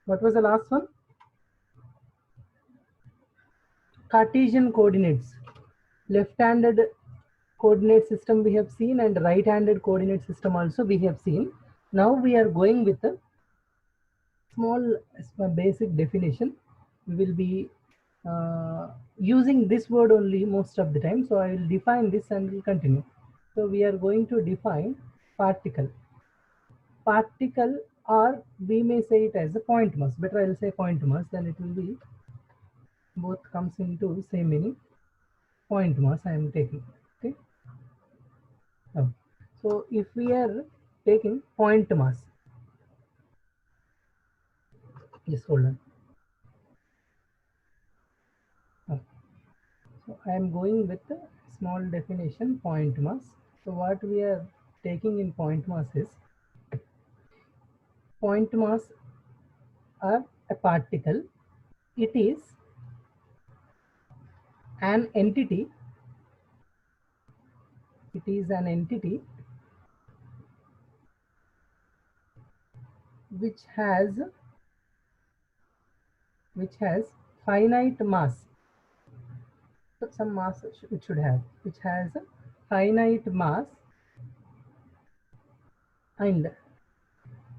What was the last one? Cartesian coordinates. Left-handed coordinate system we have seen, and right-handed coordinate system also we have seen. Now we are going with a small basic definition. We will be using this word only most of the time. So I will define this and will continue. So we are going to define particle. Particle, or we may say it as a point mass. Better I'll say point mass, then it will be both comes into same meaning. Point mass I am taking. Okay. Now, so if we are taking point mass, yes, hold on. Okay. So I am going with the small definition point mass. So what we are taking in point mass is point mass or a particle. It is an entity. It is an entity which has finite mass. So some mass it should have, which has a finite mass, and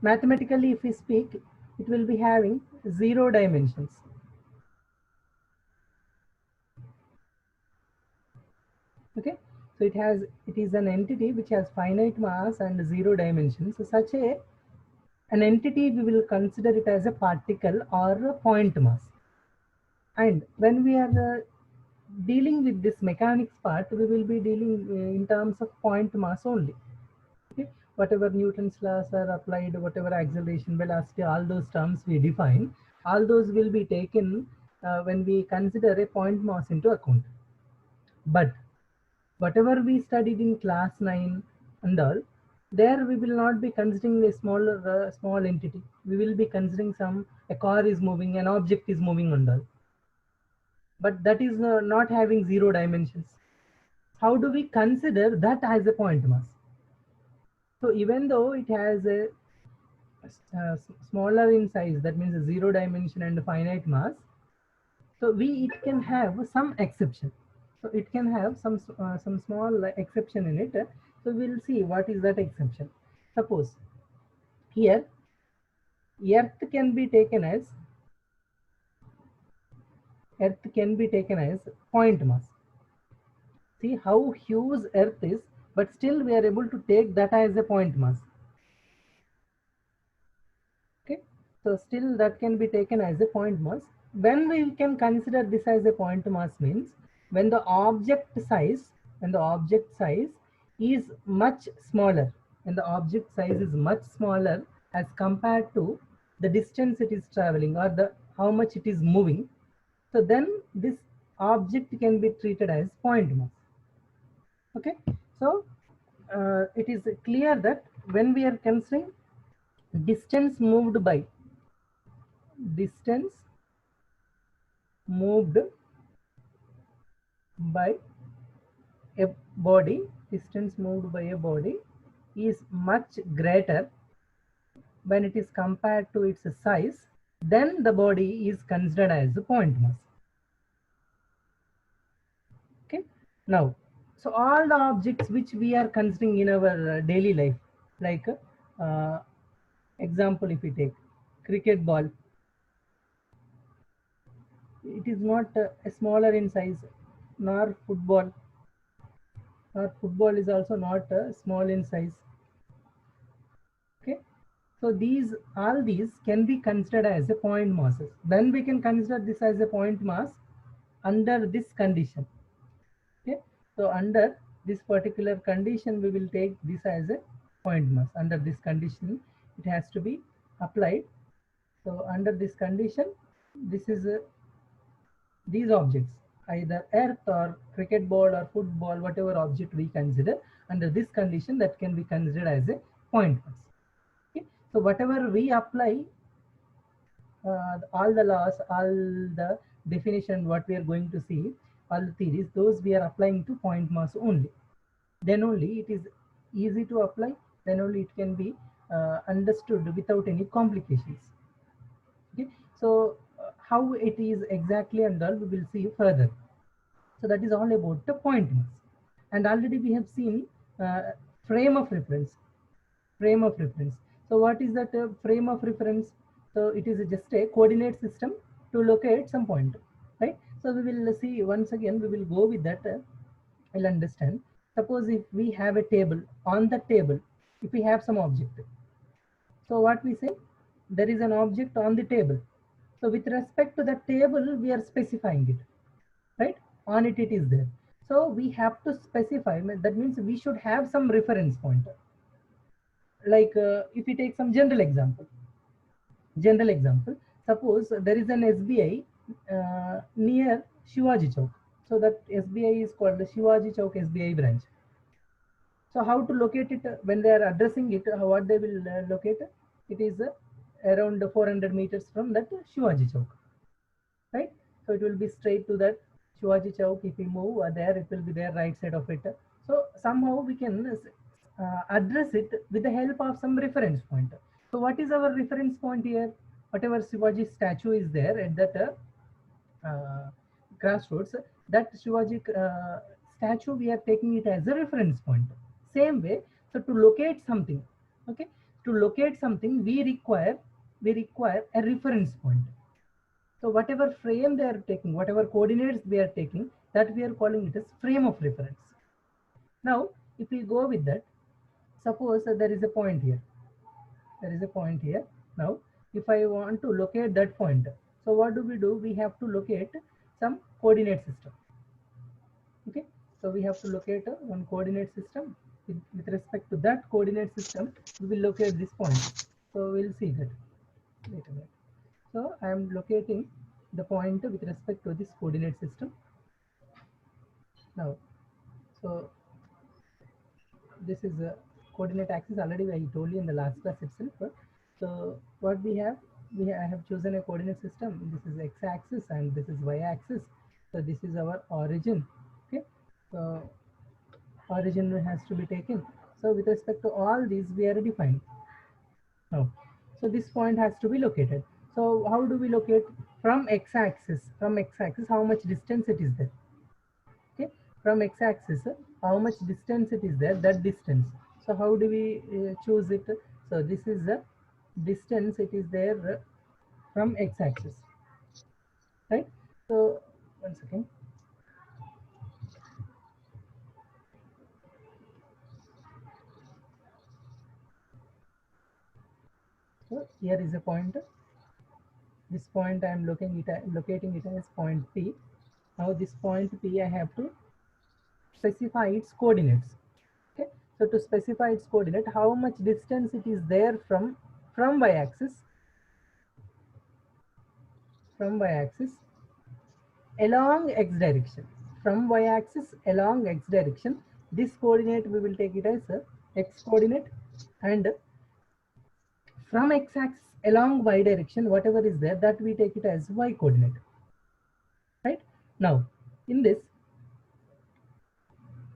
mathematically if we speak, it will be having 0 dimensions. Okay, so it is an entity which has finite mass and 0 dimensions. So such an entity we will consider it as a particle or a point mass. And when we are dealing with this mechanics part, we will be dealing in terms of point mass only. Okay, whatever Newton's laws are applied, whatever acceleration, velocity, all those terms we define, all those will be taken when we consider a point mass into account. But whatever we studied in class 9 and all, there we will not be considering a small entity. We will be considering a car is moving, an object is moving and all. But that is not having 0 dimensions. How do we consider that as a point mass? So even though it has a smaller in size, that means a 0 dimension and a finite mass, so it can have some exception. So it can have some small exception in it. So we'll see what is that exception. Suppose here earth can be taken as point mass. See how huge earth is, but still we are able to take that as a point mass. Okay, so still that can be taken as a point mass. When we can consider this as a point mass means when the object size is much smaller, when the object size is much smaller as compared to the distance it is traveling, or the how much it is moving, so then this object can be treated as point mass. Okay, so it is clear that when we are considering distance moved by a body, distance moved by a body is much greater when it is compared to its size, then the body is considered as a point mass. Okay, now, so all the objects which we are considering in our daily life, like example, if we take cricket ball, it is not smaller in size, nor football. Football is also not small in size. Okay, so all these can be considered as a point masses. Then we can consider this as a point mass under this condition. Okay, so under this particular condition, we will take this as a point mass. Under this condition, it has to be applied. So under this condition, this is these objects, either earth or cricket ball or football, whatever object we consider, under this condition that can be considered as a point mass. Okay, so whatever we apply, all the laws, all the definition, what we are going to see, all the theories, those we are applying to point mass only. Then only it is easy to apply, then only it can be understood without any complications. Okay, So how it is exactly and all we will see further. So that is all about the point mass. And already we have seen frame of reference. Frame of reference. So what is that frame of reference? So it is just a coordinate system to locate some point, right? So we will see once again, we will go with that. I'll understand. Suppose if we have a table, on the table, if we have some object. So what we say, there is an object on the table. So with respect to the table, we are specifying it, right? On it, it is there. So we have to specify, that means we should have some reference point. Like if we take some general example, suppose there is an SBI near Shivaji Chowk. So that SBI is called the Shivaji Chowk SBI branch. So how to locate it when they are addressing it, what they will locate? It is around 400 meters from that Shivaji Chowk, right? So it will be straight to that Shivaji Chowk. If we move there, it will be there right side of it. So somehow we can address it with the help of some reference point. So what is our reference point here? Whatever Shivaji statue is there at that crossroads, that Shivaji statue, we are taking it as a reference point. Same way, so to locate something, okay, to locate something, we require a reference point. So whatever frame they are taking, whatever coordinates they are taking, that we are calling it as frame of reference. Now, if we go with that, suppose there is a point here. There is a point here. Now, if I want to locate that point, so what do? We have to locate some coordinate system. Okay, so we have to locate one coordinate system. With respect to that coordinate system, we will locate this point. So we'll see that. Wait a minute. So I am locating the point with respect to this coordinate system. Now, so this is a coordinate axis. Already I told you in the last class itself. So what I have chosen a coordinate system. This is x-axis and this is y-axis. So this is our origin. Okay, so origin has to be taken. So with respect to all these, we are defined now. So this point has to be located. So how do we locate from x-axis? From x-axis, how much distance it is there? Okay, from x-axis, how much distance it is there? That distance. So how do we choose it? So this is the distance it is there from x-axis, right? So one second. So here is a point. This point I am locating it as point P. Now this point P, I have to specify its coordinates. Okay, so to specify its coordinate, how much distance it is there from y-axis, along x direction, from y-axis along x direction. This coordinate we will take it as a x coordinate, and from x-axis along y direction, whatever is there, that we take it as y coordinate, right? Now in this,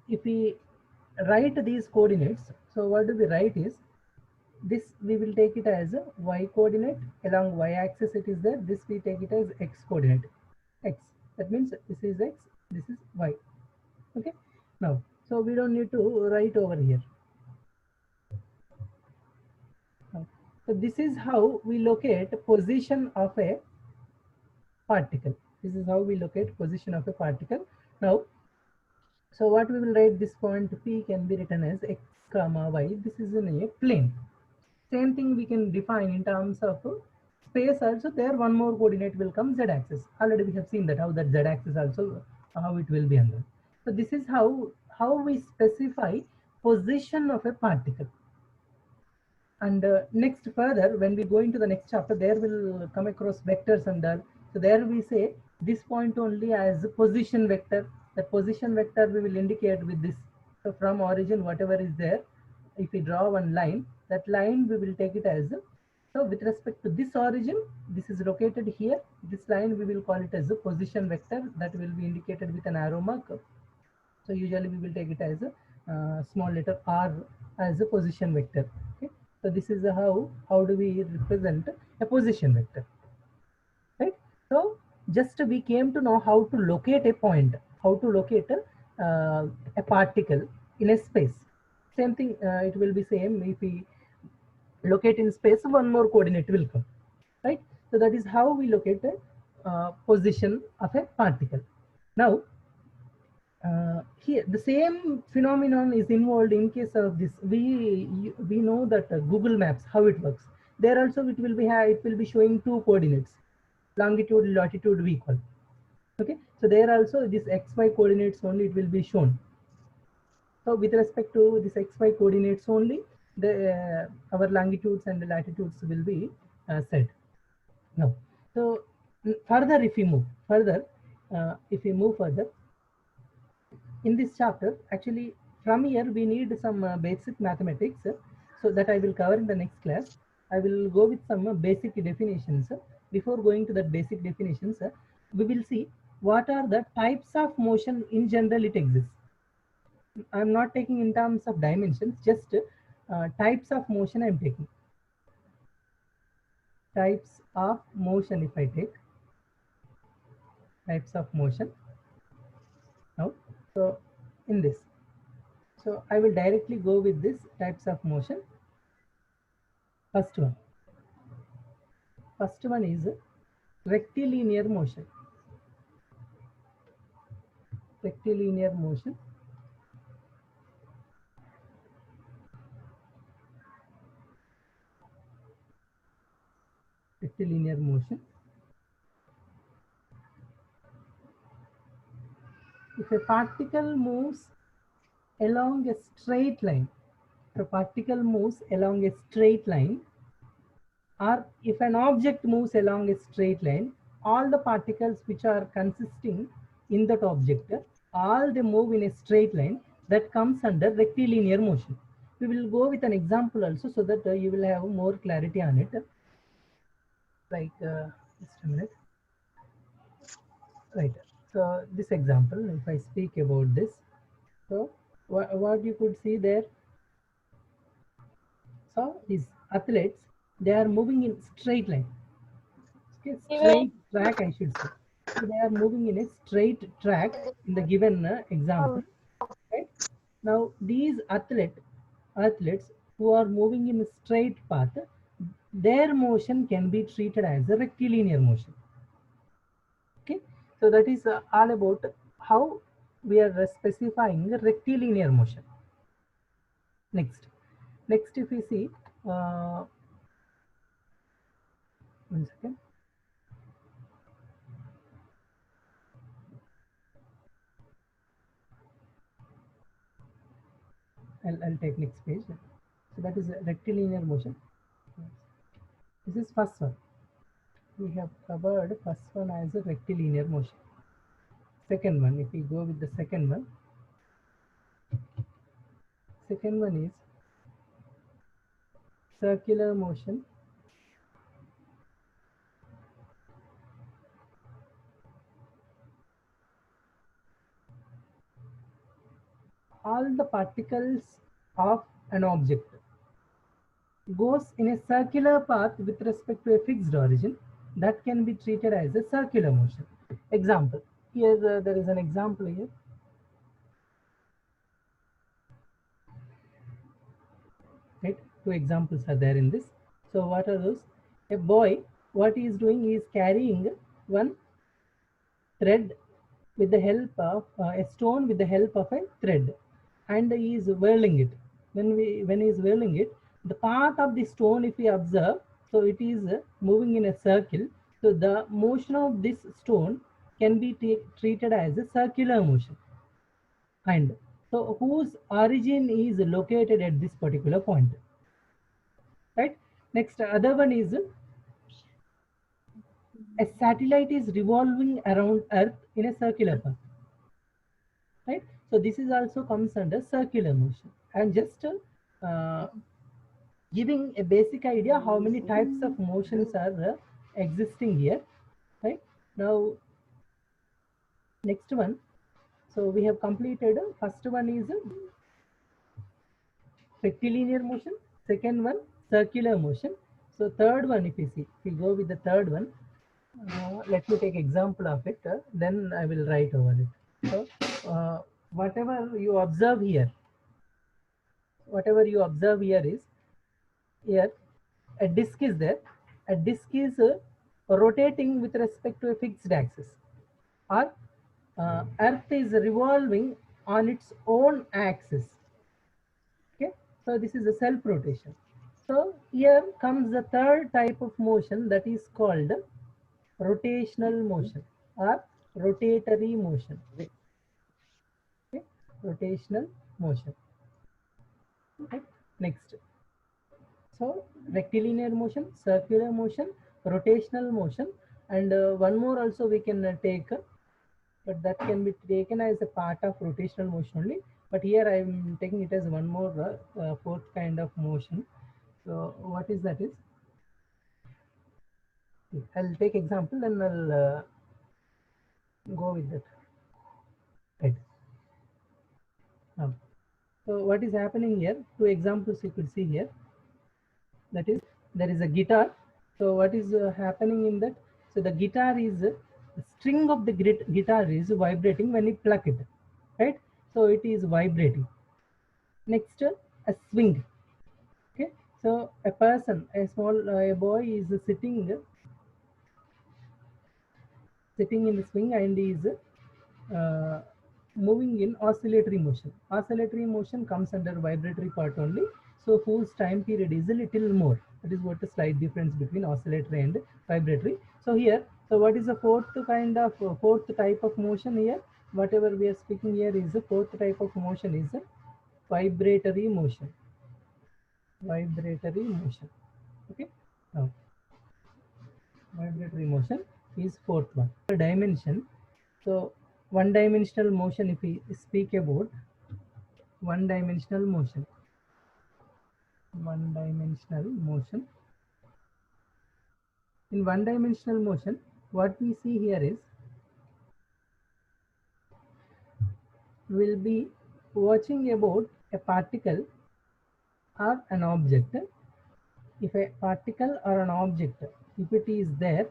if we write these coordinates, so what do we write is, this we will take it as a y coordinate, along y axis it is there, this we take it as x coordinate, x, that means this is x, this is y. Okay, now so we don't need to write over here. So this is how we locate position of a particle. This is how we locate position of a particle. Now, so what we will write, this point P can be written as x comma y. This is in a plane. Same thing we can define in terms of space also. There one more coordinate will come, z-axis. Already we have seen that how that z-axis also, how it will be under. So this is how we specify position of a particle. And next further, when we go into the next chapter, there will come across vectors and all. So there we say this point only as a position vector. The position vector we will indicate with this. So from origin, whatever is there, if we draw one line, that line we will take it as a, so with respect to this origin, this is located here. This line we will call it as a position vector, that will be indicated with an arrow mark. So usually we will take it as a small letter r as a position vector. Okay, so this is how do we represent a position vector. So just we came to know how to locate a point, how to locate a particle in a space. Same thing, it will be same if we locate in space, one more coordinate will come, right? So that is how we locate the position of a particle. Now, here the same phenomenon is involved in case of this. We know that Google Maps, how it works. There also it will be it will be showing two coordinates, longitude, latitude, v equal. Okay, so there also this xy coordinates only it will be shown. So with respect to this xy coordinates only, the our longitudes and the latitudes will be set. Now, so further if we move further, in this chapter, actually from here we need some basic mathematics, so that I will cover in the next class. I will go with some basic definitions. Before going to the basic definitions, we will see what are the types of motion in general it exists. I'm not taking in terms of dimensions, just types of motion I'm taking. Types of motion, if I take types of motion now. So in this, so I will directly go with this types of motion. First one is rectilinear motion. Rectilinear motion. Rectilinear motion. If a particle moves along a straight line, if a particle moves along a straight line, or if an object moves along a straight line, all the particles which are consisting in that object, all they move in a straight line, that comes under rectilinear motion. We will go with an example also, so that you will have more clarity on it. Like just a minute. Right. So this example, if I speak about this, so what you could see there. So these athletes, they are moving in straight line. Okay, straight track, I should say. So they are moving in a straight track in the given example. Right. Now these athletes who are moving in a straight path, their motion can be treated as a rectilinear motion. Okay, so that is all about how we are specifying rectilinear motion. Next if we see, one second. I'll take next page. So that is rectilinear motion. This is first one. We have covered first one as a rectilinear motion. Second one, if we go with the second one is circular motion. All the particles of an object goes in a circular path with respect to a fixed origin, that can be treated as a circular motion. Example, here there is an example here. Right, two examples are there in this. So what are those? A boy, what he is doing is carrying one thread with the help of a stone with the help of a thread, and he is whirling it. When he is whirling it, the path of the stone, if we observe, so it is moving in a circle. So the motion of this stone can be treated as a circular motion. And so whose origin is located at this particular point. Right. Next, other one is a satellite is revolving around Earth in a circular path. Right. So this is also comes under circular motion. And just giving a basic idea how many types of motions are existing here. Right. Now, next one. So we have completed. First one is rectilinear motion. Second one, circular motion. So third one, if you see, if we go with the third one, Let me take example of it, then I will write over it. So whatever you observe here, is here a disk is there. A disk is rotating with respect to a fixed axis, or Earth is revolving on its own axis. Okay, so this is a self rotation. So here comes the third type of motion, that is called rotational motion or rotatory motion. Okay, rotational motion. Okay. Next, so rectilinear motion, circular motion, rotational motion, and one more also we can take, but that can be taken as a part of rotational motion only. But here I am taking it as one more fourth kind of motion. So what is that is? I'll take example and I'll go with that. Right. Now, so what is happening here? Two examples you could see here. That is, there is a guitar. So what is happening in that? So the guitar is the string of the guitar is vibrating when you pluck it, right? So it is vibrating. Next, a swing. Okay, so a person, a small a boy is sitting in the swing and is uh, moving in oscillatory motion. Oscillatory motion comes under vibratory part only. So whose time period is a little more. That is what the slight difference between oscillatory and vibratory. So here, so what is the fourth type of motion here? Whatever we are speaking here is the fourth type of motion is a vibratory motion. Vibratory motion. Okay. Now, vibratory motion is fourth one. Dimension. So one dimensional motion, if we speak about one dimensional motion, in one dimensional motion, what we see here is we'll be watching about a particle or an object. If a particle or an object, if it is there,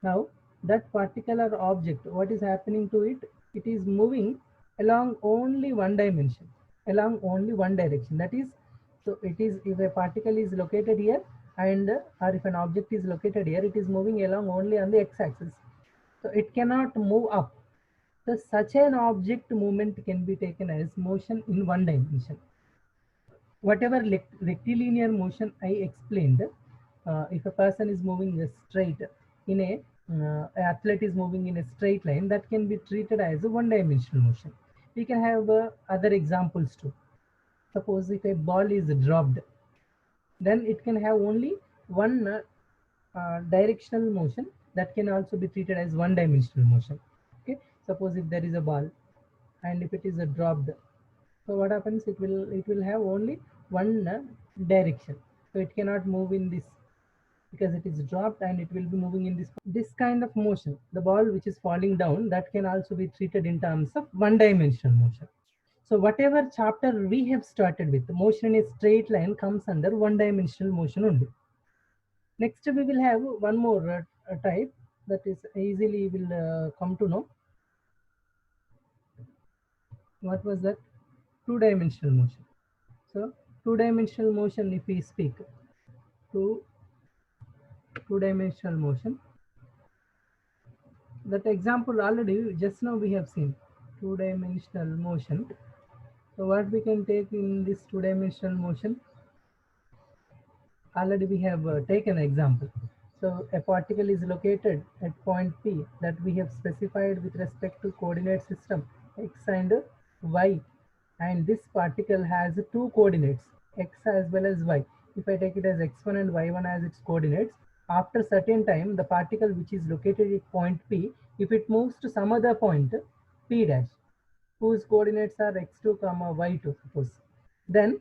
now that particle or object, what is happening to it? It is moving along only one dimension, along only one direction. That is, so it is, if a particle is located here and or if an object is located here, it is moving along only on the x-axis. So it cannot move up. So such an object movement can be taken as motion in one dimension. Whatever rectilinear motion I explained, if a person is moving straight in a athlete is moving in a straight line, that can be treated as a one-dimensional motion. We can have other examples too. Suppose if a ball is dropped, then it can have only one directional motion, that can also be treated as one-dimensional motion. Okay, suppose if there is a ball and if it is dropped, so what happens? It will have only one direction. So it cannot move in this because it is dropped, and it will be moving in this kind of motion. The ball which is falling down, that can also be treated in terms of one-dimensional motion. So whatever chapter we have started with, the motion in a straight line comes under one-dimensional motion only. Next, we will have one more type that is easily will come to know. What was that? Two-dimensional motion. So two-dimensional motion, if we speak, two-dimensional motion, that example already just now we have seen two-dimensional motion. So what we can take in this two-dimensional motion, already we have taken an example. So a particle is located at point P that we have specified with respect to coordinate system x and y, and this particle has two coordinates, x as well as y. If I take it as x1 and y1 as its coordinates, after certain time the particle which is located at point P, if it moves to some other point P dash, whose coordinates are x2 comma y2 suppose, then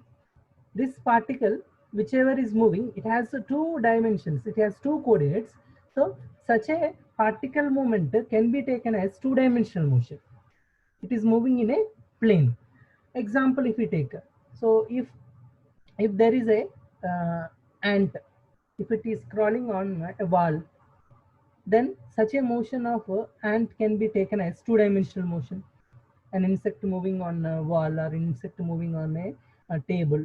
this particle, whichever is moving, it has two dimensions, it has two coordinates. So such a particle movement can be taken as two-dimensional motion. It is moving in a plane. Example, if we take, so if there is a ant, if it is crawling on a wall, then such a motion of ant can be taken as two-dimensional motion. An insect moving on a wall or insect moving on a table.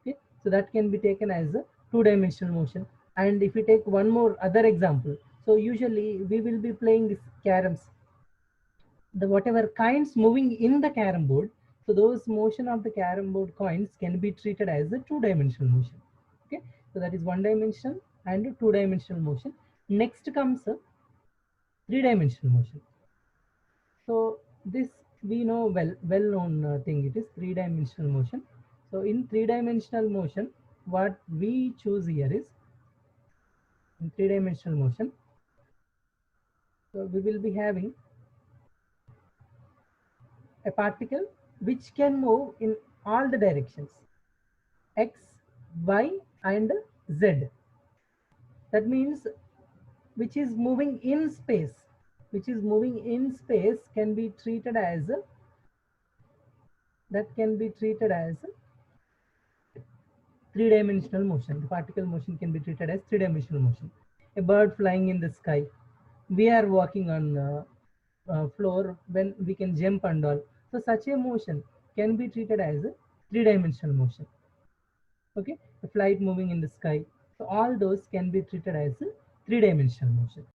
Okay, so that can be taken as a two-dimensional motion. And if we take one more other example, so usually we will be playing this caroms, the whatever coins moving in the carom board, so those motion of the carom board coins can be treated as a two-dimensional motion. Okay, so that is one dimensional and two-dimensional motion. Next comes a three-dimensional motion. So this we know well known thing, it is three-dimensional motion. So in three-dimensional motion, what we choose here is, in three-dimensional motion, so we will be having a particle which can move in all the directions x, y and z. That means which is moving in space, can be treated as, that can be treated as three-dimensional motion. The particle motion can be treated as three-dimensional motion. A bird flying in the sky. We are walking on floor when we can jump and all. So such a motion can be treated as a three-dimensional motion. Okay, a flight moving in the sky. So all those can be treated as a three-dimensional motion.